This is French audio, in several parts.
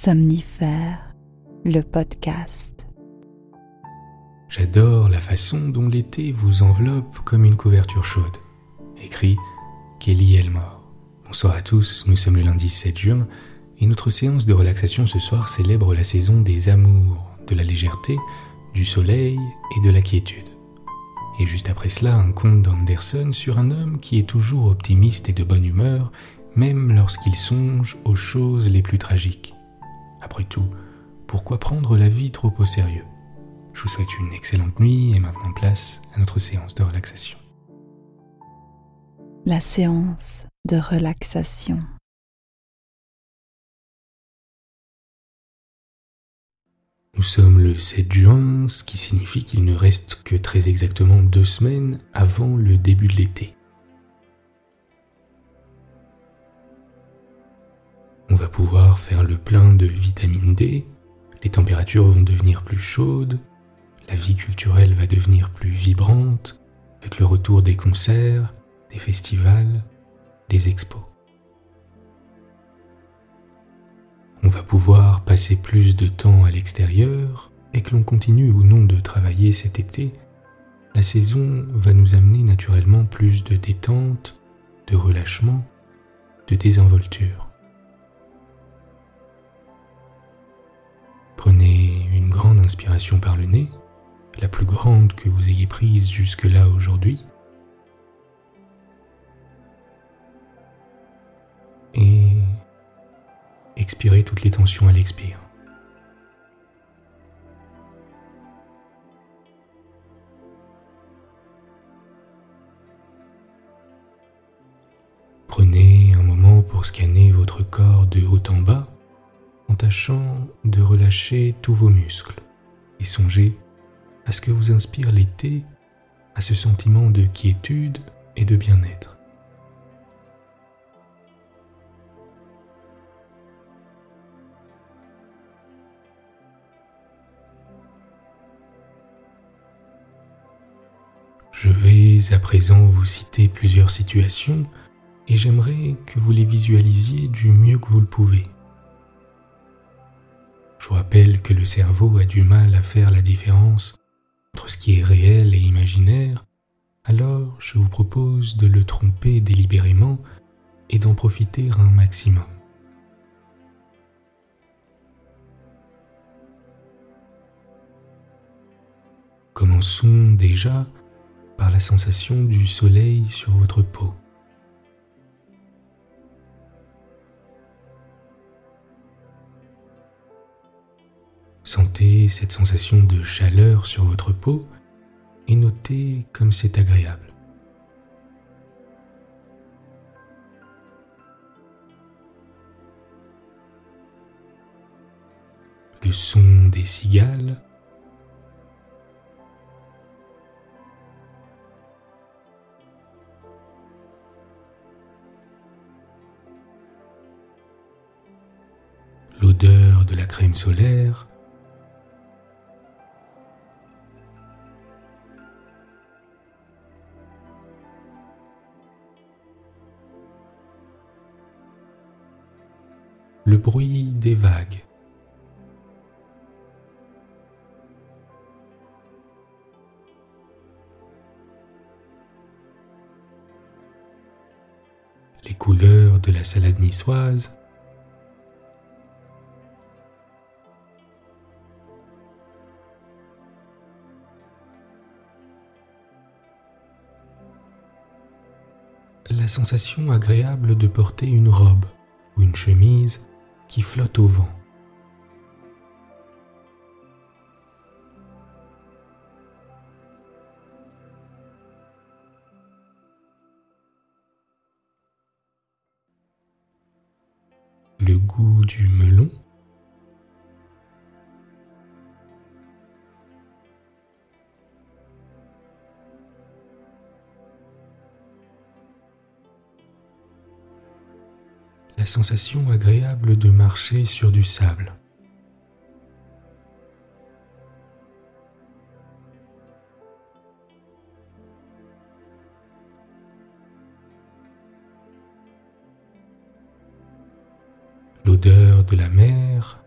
Somnifère, le podcast. J'adore la façon dont l'été vous enveloppe comme une couverture chaude. Écrit Kelly Elmore. Bonsoir à tous, nous sommes le lundi 7 juin et notre séance de relaxation ce soir célèbre la saison des amours, de la légèreté, du soleil et de la quiétude. Et juste après cela, un conte d'Anderson sur un homme qui est toujours optimiste et de bonne humeur, même lorsqu'il songe aux choses les plus tragiques. Après tout, pourquoi prendre la vie trop au sérieux ? Je vous souhaite une excellente nuit et maintenant place à notre séance de relaxation. La séance de relaxation. Nous sommes le 7 juin, ce qui signifie qu'il ne reste que très exactement 2 semaines avant le début de l'été. On va pouvoir faire le plein de vitamine D, les températures vont devenir plus chaudes, la vie culturelle va devenir plus vibrante avec le retour des concerts, des festivals, des expos. On va pouvoir passer plus de temps à l'extérieur et que l'on continue ou non de travailler cet été, la saison va nous amener naturellement plus de détente, de relâchement, de désinvolture. Prenez une grande inspiration par le nez, la plus grande que vous ayez prise jusque-là aujourd'hui. Et expirez toutes les tensions à l'expire. Prenez un moment pour scanner votre corps de haut en bas, en tâchant de relâcher tous vos muscles et songez à ce que vous inspire l'été, à ce sentiment de quiétude et de bien-être. Je vais à présent vous citer plusieurs situations et j'aimerais que vous les visualisiez du mieux que vous le pouvez. Je vous rappelle que le cerveau a du mal à faire la différence entre ce qui est réel et imaginaire, alors je vous propose de le tromper délibérément et d'en profiter un maximum. Commençons déjà par la sensation du soleil sur votre peau. Sentez cette sensation de chaleur sur votre peau et notez comme c'est agréable. Le son des cigales, l'odeur de la crème solaire, le bruit des vagues, les couleurs de la salade niçoise, la sensation agréable de porter une robe ou une chemise qui flotte au vent. Le goût du melon, la sensation agréable de marcher sur du sable. l'odeur de la mer,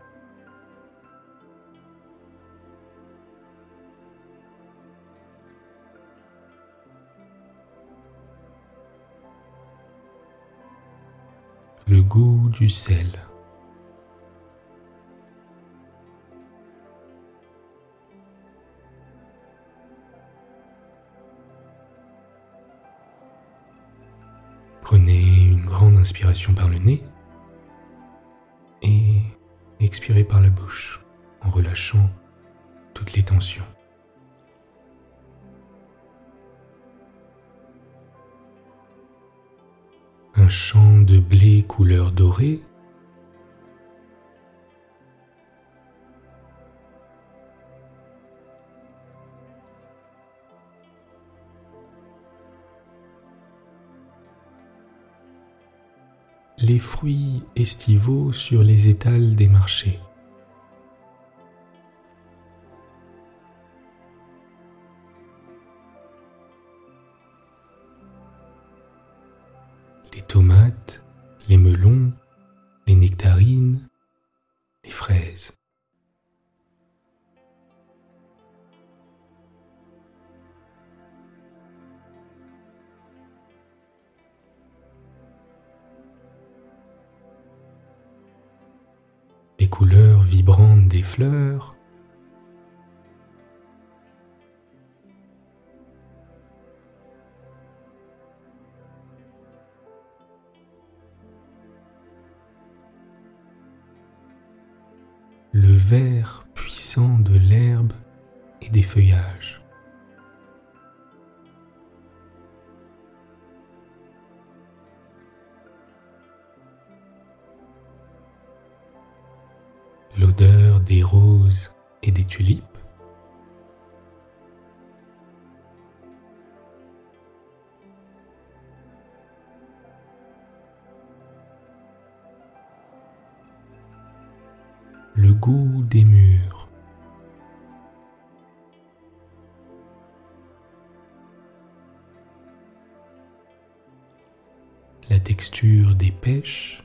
le goût du sel. Prenez une grande inspiration par le nez et expirez par la bouche en relâchant toutes les tensions. Un champ de blé couleur dorée les fruits estivaux sur les étals des marchés. Les tomates, les melons, les nectarines, les fraises. Les couleurs vibrantes des fleurs, le vert puissant de l'herbe et des feuillages. L'odeur des roses et des tulipes. Le goût des mûres. La texture des pêches.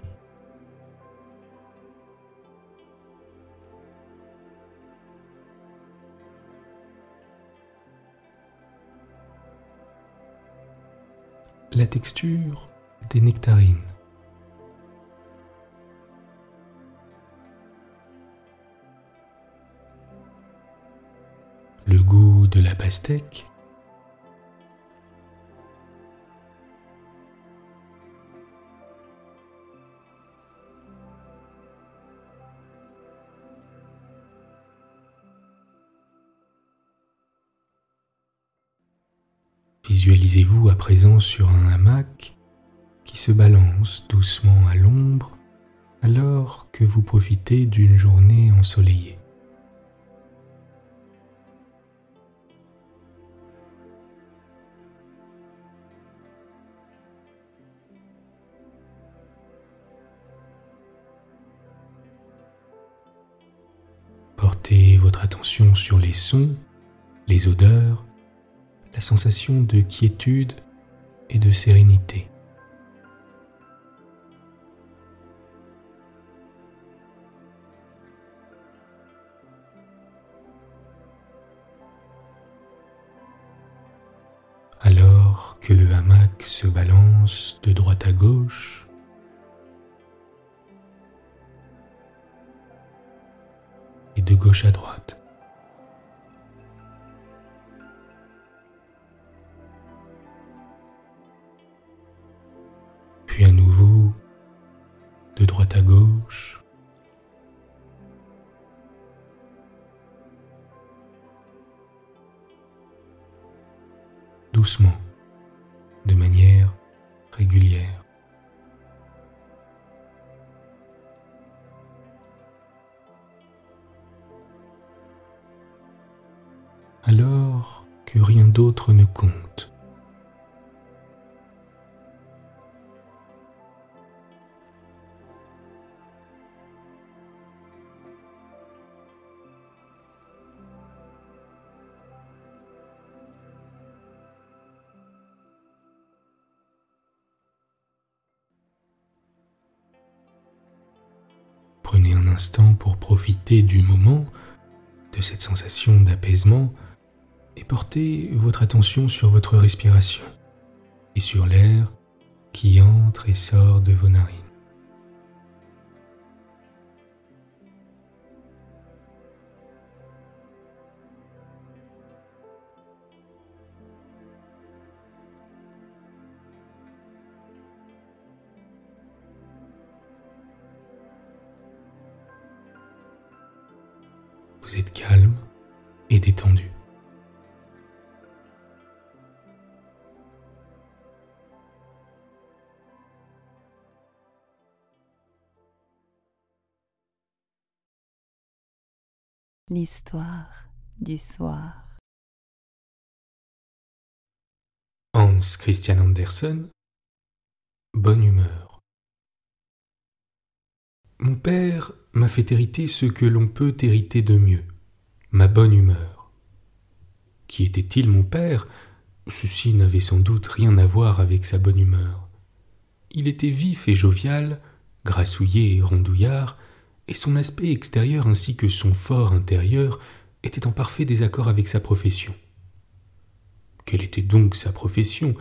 La texture des nectarines. Le goût de la pastèque. Visualisez-vous à présent sur un hamac qui se balance doucement à l'ombre alors que vous profitez d'une journée ensoleillée. Portez votre attention sur les sons, les odeurs, la sensation de quiétude et de sérénité. Alors que le hamac se balance de droite à gauche, et de gauche à droite. Puis à nouveau, de droite à gauche. Doucement, de manière régulière. Alors que rien d'autre ne compte. Prenez un instant pour profiter du moment, de cette sensation d'apaisement, et portez votre attention sur votre respiration et sur l'air qui entre et sort de vos narines. Vous êtes calme et détendu. L'histoire du soir. Hans Christian Andersen, bonne humeur. Mon père m'a fait hériter ce que l'on peut hériter de mieux, ma bonne humeur. Qui était-il mon père ? Ceci n'avait sans doute rien à voir avec sa bonne humeur. Il était vif et jovial, grassouillet et rondouillard, et son aspect extérieur ainsi que son fort intérieur étaient en parfait désaccord avec sa profession. Quelle était donc sa profession,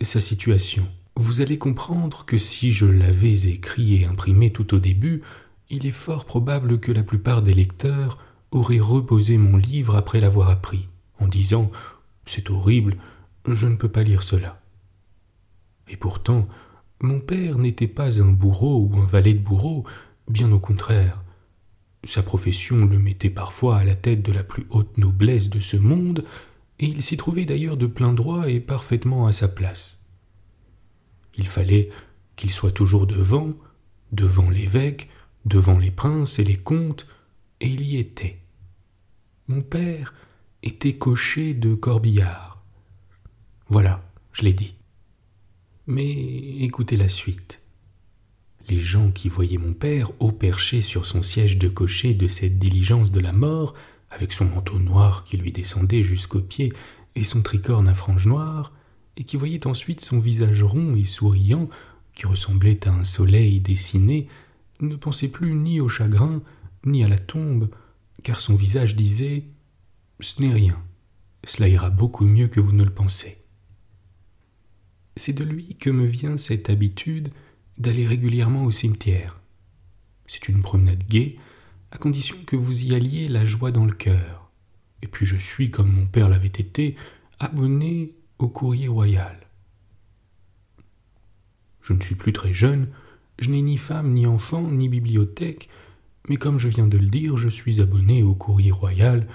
sa situation ? Vous allez comprendre que si je l'avais écrit et imprimé tout au début, il est fort probable que la plupart des lecteurs auraient reposé mon livre après l'avoir appris, en disant « C'est horrible, je ne peux pas lire cela ». Et pourtant, mon père n'était pas un bourreau ou un valet de bourreau, bien au contraire. Sa profession le mettait parfois à la tête de la plus haute noblesse de ce monde, et il s'y trouvait d'ailleurs de plein droit et parfaitement à sa place. Il fallait qu'il soit toujours devant l'évêque, devant les princes et les comtes, et il y était. Mon père était cocher de corbillard. Voilà, je l'ai dit. Mais écoutez la suite. Les gens qui voyaient mon père haut perché sur son siège de cocher de cette diligence de la mort, avec son manteau noir qui lui descendait jusqu'aux pieds et son tricorne à franges noires, et qui voyaient ensuite son visage rond et souriant, qui ressemblait à un soleil dessiné, ne pensaient plus ni au chagrin, ni à la tombe, car son visage disait « Ce n'est rien, cela ira beaucoup mieux que vous ne le pensez ». C'est de lui que me vient cette habitude d'aller régulièrement au cimetière. C'est une promenade gaie, à condition que vous y alliez la joie dans le cœur. Et puis je suis, comme mon père l'avait été, abonné au Courrier Royal. Je ne suis plus très jeune, je n'ai ni femme, ni enfant, ni bibliothèque, mais comme je viens de le dire, je suis abonné au Courrier Royal,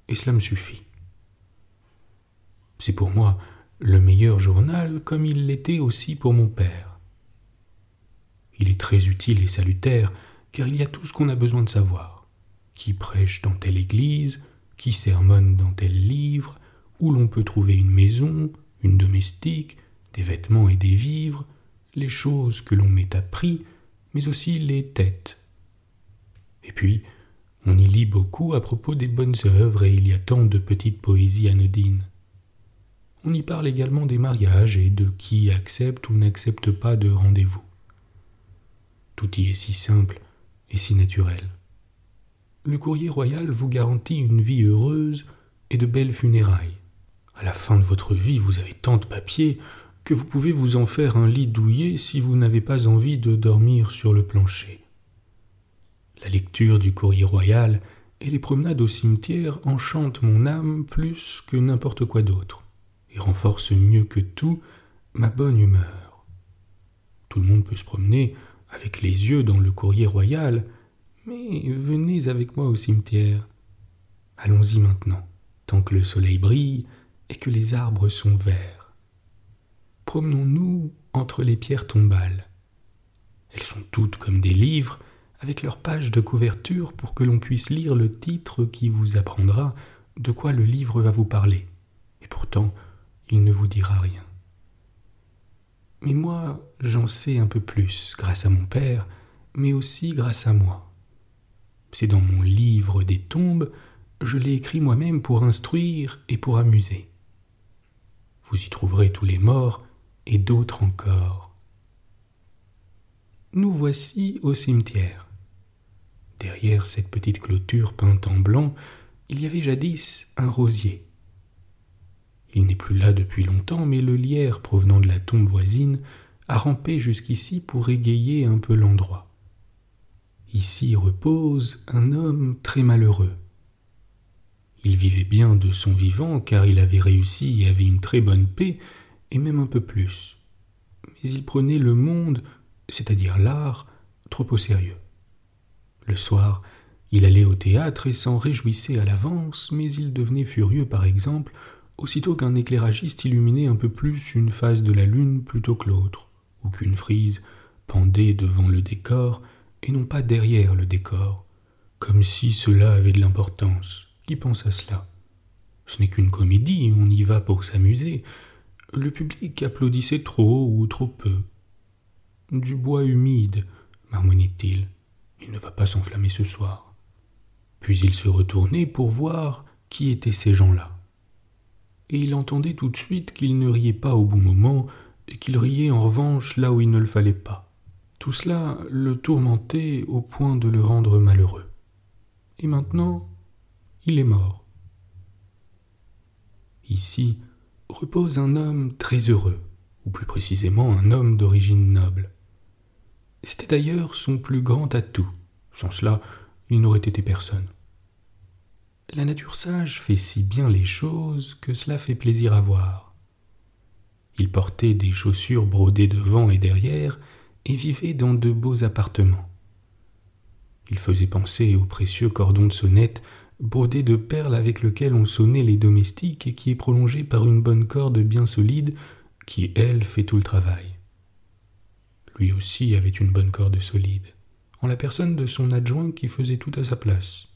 et cela me suffit. C'est pour moi le meilleur journal, comme il l'était aussi pour mon père. Il est très utile et salutaire, car il y a tout ce qu'on a besoin de savoir. Qui prêche dans telle église, qui sermonne dans tel livre, où l'on peut trouver une maison, une domestique, des vêtements et des vivres, les choses que l'on met à prix, mais aussi les têtes. Et puis, on y lit beaucoup à propos des bonnes œuvres et il y a tant de petites poésies anodines. On y parle également des mariages et de qui accepte ou n'accepte pas de rendez-vous. Tout y est si simple et si naturel. Le Courrier Royal vous garantit une vie heureuse et de belles funérailles. À la fin de votre vie, vous avez tant de papiers que vous pouvez vous en faire un lit douillet si vous n'avez pas envie de dormir sur le plancher. La lecture du Courrier Royal et les promenades au cimetière enchantent mon âme plus que n'importe quoi d'autre et renforcent mieux que tout ma bonne humeur. Tout le monde peut se promener avec les yeux dans le Courrier Royal, mais venez avec moi au cimetière. Allons-y maintenant, tant que le soleil brille et que les arbres sont verts. Promenons-nous entre les pierres tombales. Elles sont toutes comme des livres, avec leurs pages de couverture pour que l'on puisse lire le titre qui vous apprendra de quoi le livre va vous parler. Et pourtant, il ne vous dira rien. Mais moi, j'en sais un peu plus grâce à mon père, mais aussi grâce à moi. C'est dans mon livre des tombes, je l'ai écrit moi-même pour instruire et pour amuser. Vous y trouverez tous les morts et d'autres encore. Nous voici au cimetière. Derrière cette petite clôture peinte en blanc, il y avait jadis un rosier. Il n'est plus là depuis longtemps, mais le lierre provenant de la tombe voisine a rampé jusqu'ici pour égayer un peu l'endroit. Ici repose un homme très malheureux. Il vivait bien de son vivant, car il avait réussi et avait une très bonne paix, et même un peu plus. Mais il prenait le monde, c'est-à-dire l'art, trop au sérieux. Le soir, Il allait au théâtre et s'en réjouissait à l'avance, mais il devenait furieux, par exemple, aussitôt qu'un éclairagiste illuminait un peu plus une face de la lune plutôt que l'autre, ou qu'une frise pendait devant le décor et non pas derrière le décor, comme si cela avait de l'importance. Qui pense à cela? Ce n'est qu'une comédie, on y va pour s'amuser. Le public applaudissait trop ou trop peu. Du bois humide, marmonnait-il. Il ne va pas s'enflammer ce soir. Puis il se retournait pour voir qui étaient ces gens-là. Et il entendait tout de suite qu'ils ne riaient pas au bon moment et qu'ils riaient en revanche là où il ne le fallait pas. Tout cela le tourmentait au point de le rendre malheureux. Et maintenant, il est mort. Ici repose un homme très heureux, ou plus précisément un homme d'origine noble. C'était d'ailleurs son plus grand atout. Sans cela, il n'aurait été personne. La nature sage fait si bien les choses que cela fait plaisir à voir. Il portait des chaussures brodées devant et derrière et vivait dans de beaux appartements. Il faisait penser au précieux cordon de sonnette brodé de perles avec lequel on sonnait les domestiques et qui est prolongé par une bonne corde bien solide qui, elle, fait tout le travail. Lui aussi avait une bonne corde solide, en la personne de son adjoint qui faisait tout à sa place,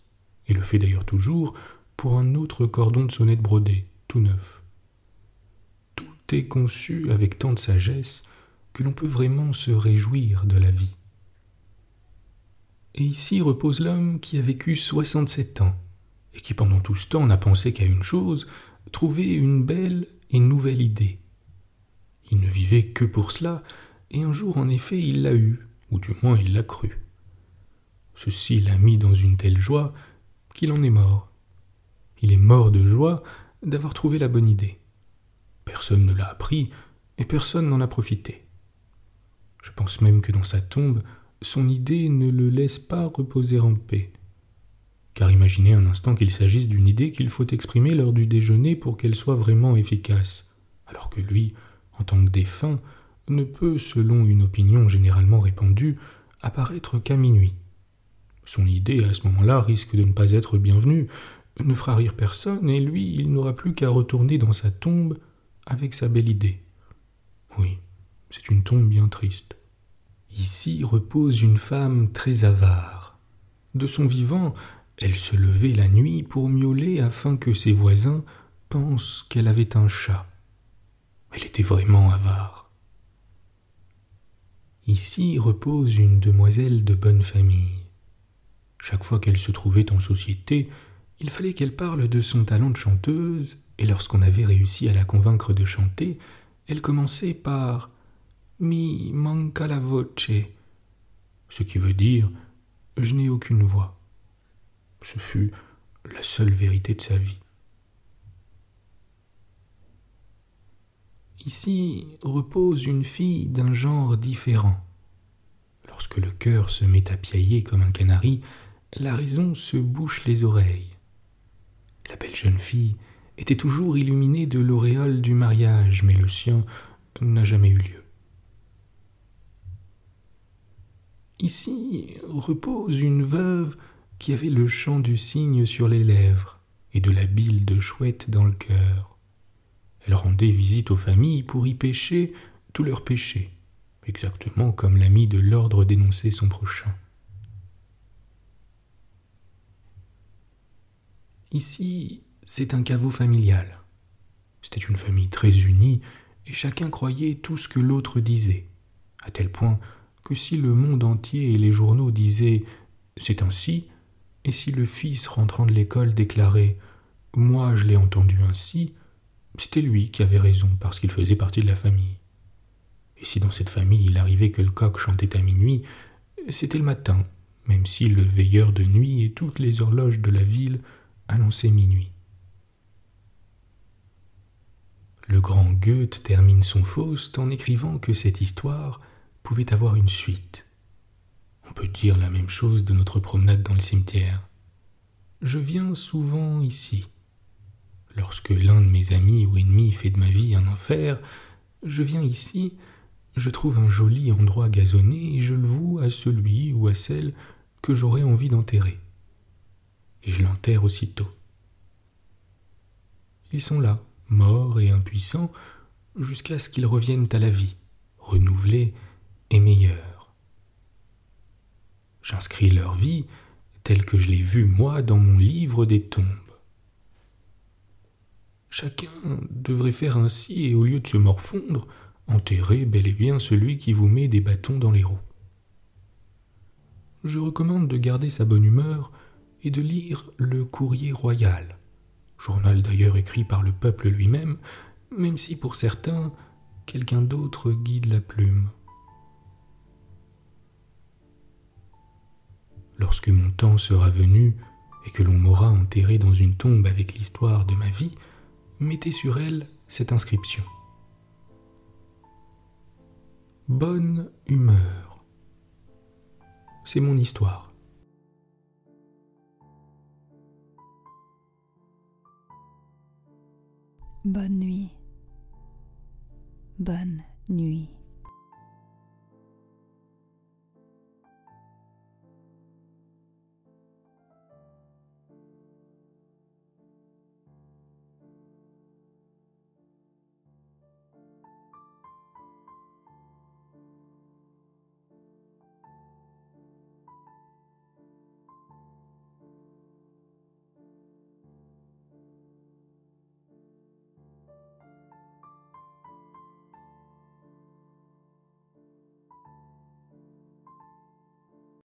et le fait d'ailleurs toujours pour un autre cordon de sonnette brodé, tout neuf. Tout est conçu avec tant de sagesse que l'on peut vraiment se réjouir de la vie. Et ici repose l'homme qui a vécu 67 ans, et qui pendant tout ce temps n'a pensé qu'à une chose, trouver une belle et nouvelle idée. Il ne vivait que pour cela, et un jour en effet il l'a eue, ou du moins il l'a cru. Ceci l'a mis dans une telle joie qu'il en est mort. Il est mort de joie d'avoir trouvé la bonne idée. Personne ne l'a appris, et personne n'en a profité. Je pense même que dans sa tombe, son idée ne le laisse pas reposer en paix. Car imaginez un instant qu'il s'agisse d'une idée qu'il faut exprimer lors du déjeuner pour qu'elle soit vraiment efficace, alors que lui, en tant que défunt, ne peut, selon une opinion généralement répandue, apparaître qu'à minuit. Son idée, à ce moment-là, risque de ne pas être bienvenue, ne fera rire personne, et lui, il n'aura plus qu'à retourner dans sa tombe avec sa belle idée. Oui, c'est une tombe bien triste. Ici repose une femme très avare. De son vivant, elle se levait la nuit pour miauler afin que ses voisins pensent qu'elle avait un chat. Elle était vraiment avare. Ici repose une demoiselle de bonne famille. Chaque fois qu'elle se trouvait en société, il fallait qu'elle parle de son talent de chanteuse, et lorsqu'on avait réussi à la convaincre de chanter, elle commençait par « Mi manca la voce », ce qui veut dire « je n'ai aucune voix ». Ce fut la seule vérité de sa vie. Ici repose une fille d'un genre différent. Lorsque le cœur se met à piailler comme un canari, la raison se bouche les oreilles. La belle jeune fille était toujours illuminée de l'auréole du mariage, mais le sien n'a jamais eu lieu. Ici repose une veuve qui avait le chant du cygne sur les lèvres et de la bile de chouette dans le cœur. Elle rendait visite aux familles pour y pêcher tous leurs péchés, exactement comme l'ami de l'ordre dénonçait son prochain. Ici, c'est un caveau familial. C'était une famille très unie et chacun croyait tout ce que l'autre disait, à tel point que si le monde entier et les journaux disaient « c'est ainsi », et si le fils rentrant de l'école déclarait « moi je l'ai entendu ainsi », c'était lui qui avait raison parce qu'il faisait partie de la famille. Et si dans cette famille il arrivait que le coq chantait à minuit, c'était le matin, même si le veilleur de nuit et toutes les horloges de la ville annonçaient minuit. Le grand Goethe termine son Faust en écrivant que cette histoire pouvait avoir une suite. On peut dire la même chose de notre promenade dans le cimetière. Je viens souvent ici. Lorsque l'un de mes amis ou ennemis fait de ma vie un enfer, je viens ici, je trouve un joli endroit gazonné et je le voue à celui ou à celle que j'aurais envie d'enterrer. et je l'enterre aussitôt. Ils sont là, morts et impuissants, jusqu'à ce qu'ils reviennent à la vie, renouvelés et meilleurs. J'inscris leur vie, telle que je l'ai vue moi, dans mon livre des tombes. Chacun devrait faire ainsi et au lieu de se morfondre, enterrer bel et bien celui qui vous met des bâtons dans les roues. Je recommande de garder sa bonne humeur et de lire le Courrier royal, journal d'ailleurs écrit par le peuple lui-même, même si pour certains, quelqu'un d'autre guide la plume. Lorsque mon temps sera venu et que l'on m'aura enterré dans une tombe avec l'histoire de ma vie, mettez sur elle cette inscription. Bonne humeur. C'est mon histoire. Bonne nuit. Bonne nuit.